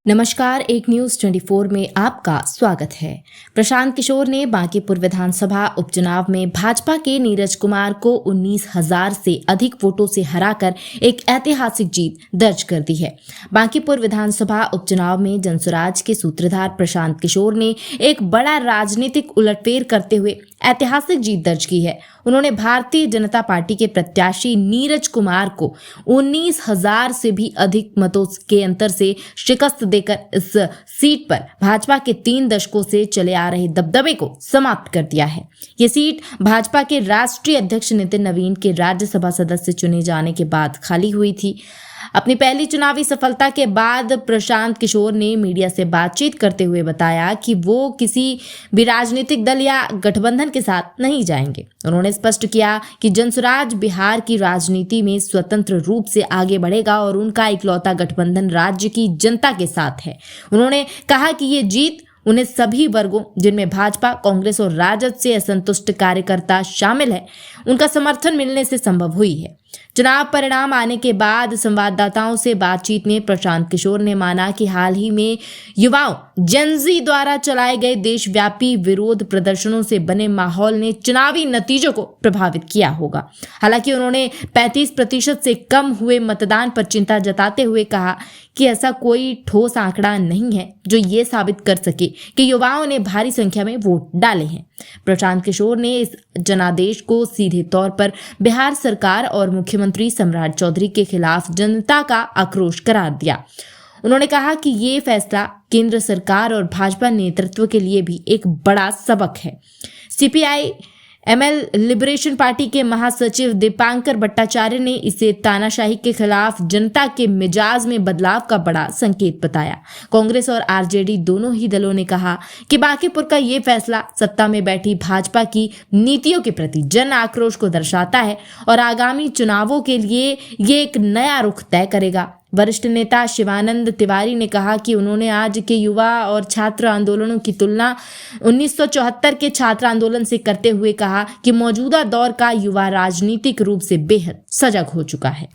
नमस्कार, एक न्यूज 24 में आपका स्वागत है। प्रशांत किशोर ने बांकीपुर विधानसभा उपचुनाव में भाजपा के नीरज कुमार को 19,000 से अधिक वोटों से हराकर एक ऐतिहासिक जीत दर्ज कर दी है। बांकीपुर विधानसभा उपचुनाव में जनसुराज के सूत्रधार प्रशांत किशोर ने एक बड़ा राजनीतिक उलटफेर करते हुए ऐतिहासिक जीत दर्ज की है। उन्होंने भारतीय जनता पार्टी के प्रत्याशी नीरज कुमार को 19,000 से भी अधिक मतों के अंतर से शिकस्त देकर इस सीट पर भाजपा के 3 दशकों से चले आ रहे दबदबे को समाप्त कर दिया है। ये सीट भाजपा के राष्ट्रीय अध्यक्ष नितिन नवीन के राज्यसभा सदस्य चुने जाने के बाद खाली हुई थी। अपनी पहली चुनावी सफलता के बाद प्रशांत किशोर ने मीडिया से बातचीत करते हुए बताया कि वो किसी भी राजनीतिक दल या गठबंधन के साथ नहीं जाएंगे। उन्होंने स्पष्ट किया कि जनसुराज बिहार की राजनीति में स्वतंत्र रूप से आगे बढ़ेगा और उनका इकलौता गठबंधन राज्य की जनता के साथ है। उन्होंने कहा कि ये जीत उन्हें सभी वर्गों, जिनमें भाजपा, कांग्रेस और राजद से असंतुष्ट कार्यकर्ता शामिल है, उनका समर्थन मिलने से संभव हुई है। चुनाव परिणाम आने के बाद संवाददाताओं से बातचीत में प्रशांत किशोर ने माना कि हाल ही में युवाओं जेनजी द्वारा चलाए गए देशव्यापी विरोध प्रदर्शनों से बने माहौल ने चुनावी नतीजों को प्रभावित किया होगा। हालांकि उन्होंने 35% से कम हुए मतदान पर चिंता जताते हुए कहा कि ऐसा कोई ठोस आंकड़ा नहीं है जो ये साबित कर सके कि युवाओं ने भारी संख्या में वोट डाले हैं। प्रशांत किशोर ने इस जनादेश को सीधे तौर पर बिहार सरकार और मुख्यमंत्री सम्राट चौधरी के खिलाफ जनता का आक्रोश करार दिया। उन्होंने कहा कि ये फैसला केंद्र सरकार और भाजपा नेतृत्व के लिए भी एक बड़ा सबक है। सीपीआई एमएल लिबरेशन पार्टी के महासचिव दीपांकर भट्टाचार्य ने इसे तानाशाही के खिलाफ जनता के मिजाज में बदलाव का बड़ा संकेत बताया। कांग्रेस और आरजेडी दोनों ही दलों ने कहा कि बांकीपुर का ये फैसला सत्ता में बैठी भाजपा की नीतियों के प्रति जन आक्रोश को दर्शाता है और आगामी चुनावों के लिए ये एक नया रुख तय करेगा। वरिष्ठ नेता शिवानंद तिवारी ने कहा कि उन्होंने आज के युवा और छात्र आंदोलनों की तुलना 1974 के छात्र आंदोलन से करते हुए कहा कि मौजूदा दौर का युवा राजनीतिक रूप से बेहद सजग हो चुका है।